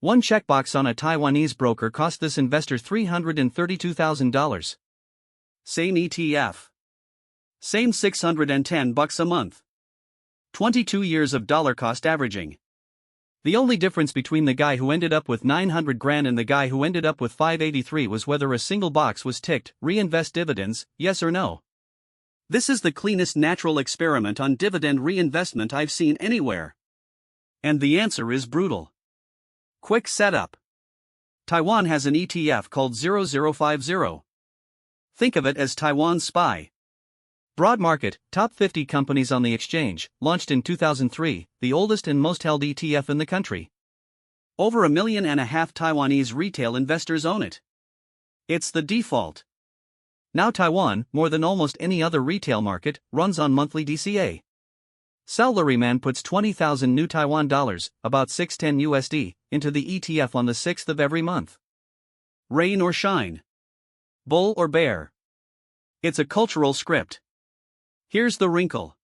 One checkbox on a Taiwanese broker cost this investor $332,000. Same ETF. Same $610 a month. 22 years of dollar cost averaging. The only difference between the guy who ended up with 900 grand and the guy who ended up with 583 was whether a single box was ticked, reinvest dividends, yes or no. This is the cleanest natural experiment on dividend reinvestment I've seen anywhere. And the answer is brutal. Quick setup. Taiwan has an ETF called 0050. Think of it as Taiwan's SPY. Broad market, top 50 companies on the exchange, launched in 2003, the oldest and most held ETF in the country. Over 1.5 million Taiwanese retail investors own it. It's the default. Now Taiwan, more than almost any other retail market, runs on monthly DCA. Salaryman puts 20,000 new Taiwan dollars, about $610 into the ETF on the 6th of every month. Rain or shine. Bull or bear. It's a cultural script. Here's the wrinkle.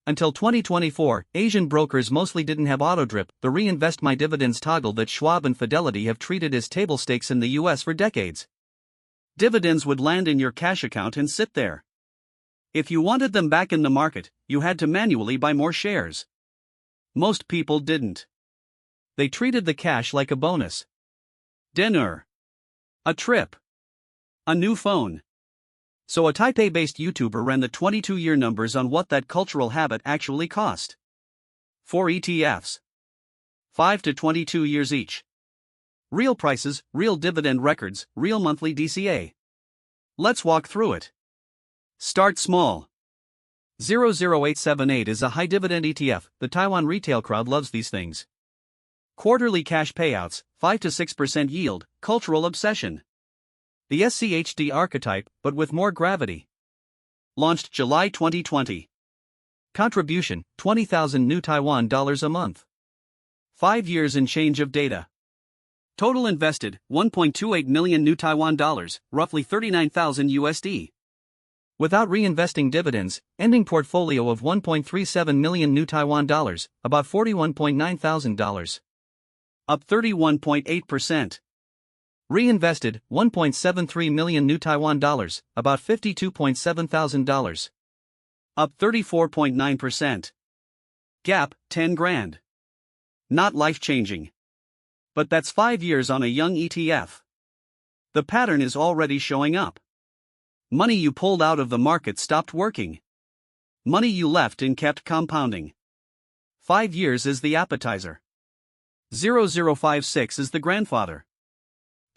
Until 2024, Asian brokers mostly didn't have auto-drip, the reinvest my dividends toggle that Schwab and Fidelity have treated as table stakes in the US for decades. Dividends would land in your cash account and sit there. If you wanted them back in the market, you had to manually buy more shares. Most people didn't. They treated the cash like a bonus. Dinner. A trip. A new phone. So a Taipei-based YouTuber ran the 22-year numbers on what that cultural habit actually cost. 4 ETFs. 5 to 22 years each. Real prices, real dividend records, real monthly DCA. Let's walk through it. Start small. 00878 is a high dividend ETF, the Taiwan retail crowd loves these things. Quarterly cash payouts, 5 to 6% yield, cultural obsession. The SCHD archetype, but with more gravity. Launched July 2020. Contribution, 20,000 new Taiwan dollars a month. 5 years and change of data. Total invested, 1.28 million new Taiwan dollars, roughly 39,000 USD. Without reinvesting dividends, ending portfolio of 1.37 million new Taiwan dollars, about $41.9 thousand. Up 31.8%. Reinvested, 1.73 million new Taiwan dollars, about $52.7 thousand. Up 34.9%. Gap, 10 grand. Not life-changing. But that's 5 years on a young ETF. The pattern is already showing up. Money you pulled out of the market stopped working. Money you left in kept compounding. 5 years is the appetizer. 0056 is the grandfather.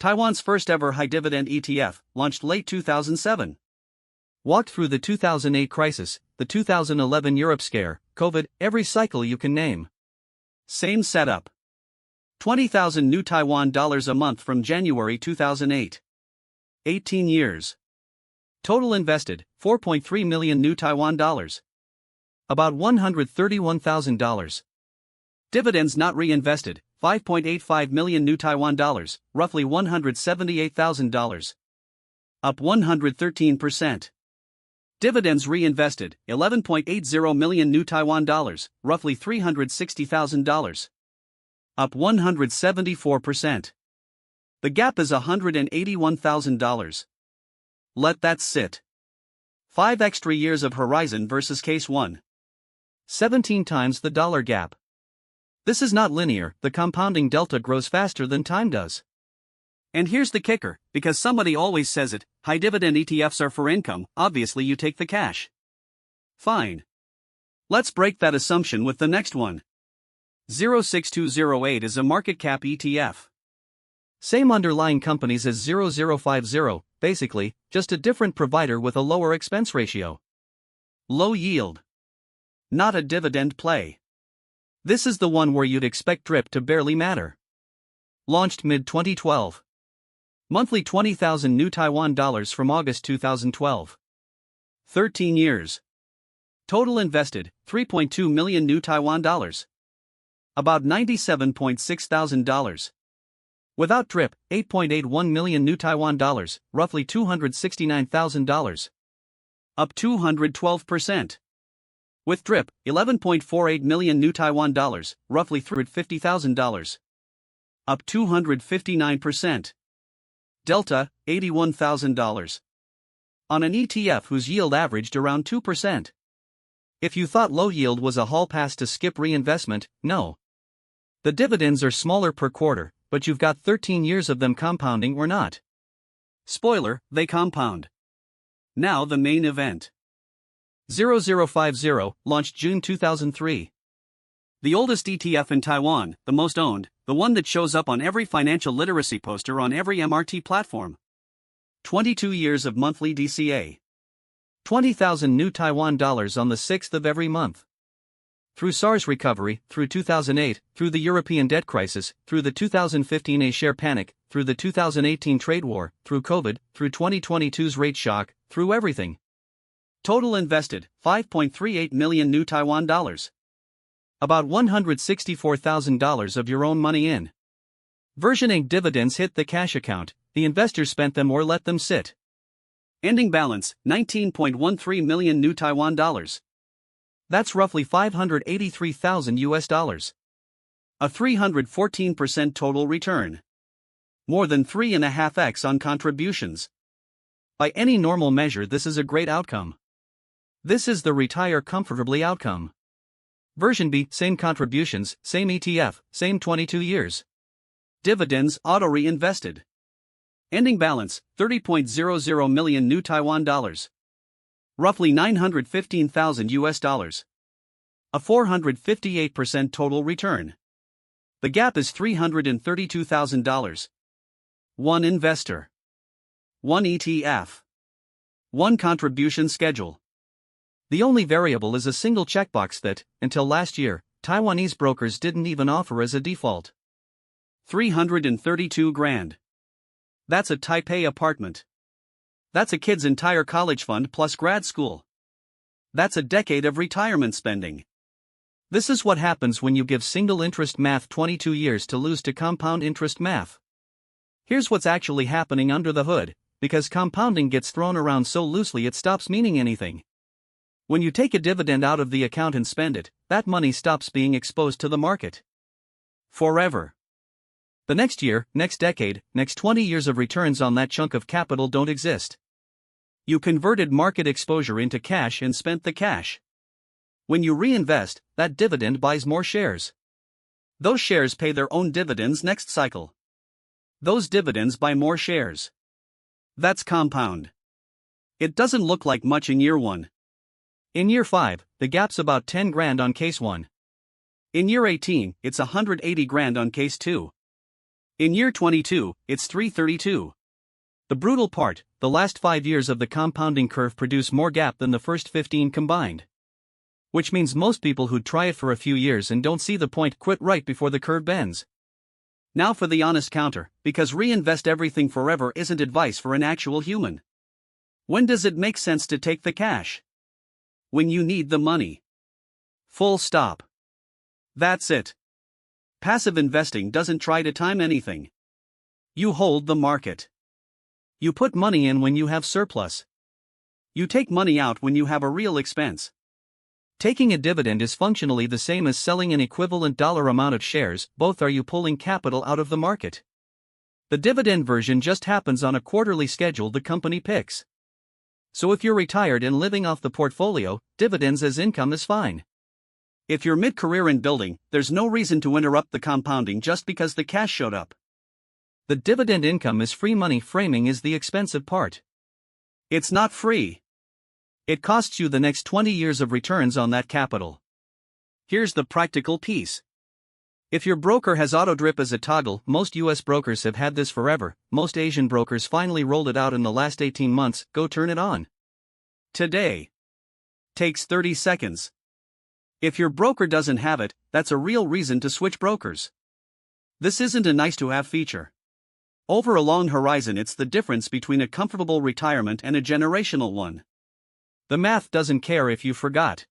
Taiwan's first ever high dividend ETF, launched late 2007. Walked through the 2008 crisis, the 2011 Europe scare, COVID, every cycle you can name. Same setup. 20,000 new Taiwan dollars a month from January 2008. 18 years. Total invested, 4.3 million new Taiwan dollars. About $131,000. Dividends not reinvested, 5.85 million new Taiwan dollars, roughly $178,000. Up 113%. Dividends reinvested, 11.80 million new Taiwan dollars, roughly $360,000. Up 174%. The gap is $181,000. Let that sit. 5 extra years of horizon versus case 1. 17 times the dollar gap. This is not linear, the compounding delta grows faster than time does. And here's the kicker, because somebody always says it, high dividend ETFs are for income, obviously you take the cash. Fine. Let's break that assumption with the next one. 06208 is a market cap ETF. Same underlying companies as 0050, basically, just a different provider with a lower expense ratio. Low yield. Not a dividend play. This is the one where you'd expect drip to barely matter. Launched mid-2012. Monthly 20,000 new Taiwan dollars from August 2012. 13 years. Total invested, 3.2 million new Taiwan dollars. About $97.6 thousand. Without drip, 8.81 million new Taiwan dollars, roughly $269,000. Up 212%. With drip, 11.48 million new Taiwan dollars, roughly $350,000. up 259%. Delta, $81,000. On an ETF whose yield averaged around 2%. If you thought low yield was a hall pass to skip reinvestment, no. The dividends are smaller per quarter, but you've got 13 years of them compounding or not. Spoiler, they compound. Now the main event. 0050, launched June 2003. The oldest ETF in Taiwan, the most owned, the one that shows up on every financial literacy poster on every MRT platform. 22 years of monthly DCA. 20,000 new Taiwan dollars on the 6th of every month. Through SARS recovery, through 2008, through the European debt crisis, through the 2015 A-share panic, through the 2018 trade war, through COVID, through 2022's rate shock, through everything. Total invested, 5.38 million new Taiwan dollars. About $164,000 of your own money in. Versioning dividends hit the cash account, the investors spent them or let them sit. Ending balance, 19.13 million new Taiwan dollars. That's roughly $583,000. A 314% total return. More than 3.5x on contributions. By any normal measure, this is a great outcome. This is the retire comfortably outcome. Version B, same contributions, same ETF, same 22 years. Dividends auto reinvested. Ending balance, 30.00 million new Taiwan dollars. Roughly $915,000. A 458% total return. The gap is $332,000. One investor. One ETF. One contribution schedule. The only variable is a single checkbox that, until last year, Taiwanese brokers didn't even offer as a default. 332 grand. That's a Taipei apartment. That's a kid's entire college fund plus grad school. That's a decade of retirement spending. This is what happens when you give single interest math 22 years to lose to compound interest math. Here's what's actually happening under the hood, because compounding gets thrown around so loosely it stops meaning anything. When you take a dividend out of the account and spend it, that money stops being exposed to the market. Forever. The next year, next decade, next 20 years of returns on that chunk of capital don't exist. You converted market exposure into cash and spent the cash. When you reinvest, that dividend buys more shares. Those shares pay their own dividends next cycle. Those dividends buy more shares. That's compound. It doesn't look like much in year 1. In year 5, the gap's about 10 grand on case 1. In year 18, it's 180 grand on case 2. In year 22, it's 332. The brutal part, the last 5 years of the compounding curve produce more gap than the first 15 combined. Which means most people who'd try it for a few years and don't see the point quit right before the curve bends. Now for the honest counter, because reinvest everything forever isn't advice for an actual human. When does it make sense to take the cash? When you need the money. Full stop. That's it. Passive investing doesn't try to time anything. You hold the market. You put money in when you have surplus. You take money out when you have a real expense. Taking a dividend is functionally the same as selling an equivalent dollar amount of shares, both are you pulling capital out of the market. The dividend version just happens on a quarterly schedule the company picks. So if you're retired and living off the portfolio, dividends as income is fine. If you're mid-career in building, there's no reason to interrupt the compounding just because the cash showed up. The dividend income is free money, framing is the expensive part. It's not free. It costs you the next 20 years of returns on that capital. Here's the practical piece. If your broker has auto-drip as a toggle, most US brokers have had this forever, most Asian brokers finally rolled it out in the last 18 months, go turn it on. Today. Takes 30 seconds. If your broker doesn't have it, that's a real reason to switch brokers. This isn't a nice-to-have feature. Over a long horizon, it's the difference between a comfortable retirement and a generational one. The math doesn't care if you forgot.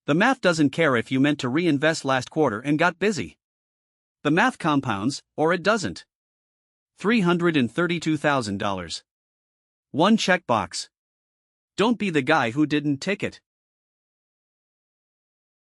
The math doesn't care if you meant to reinvest last quarter and got busy. The math compounds, or it doesn't. $332,000. One checkbox. Don't be the guy who didn't tick it.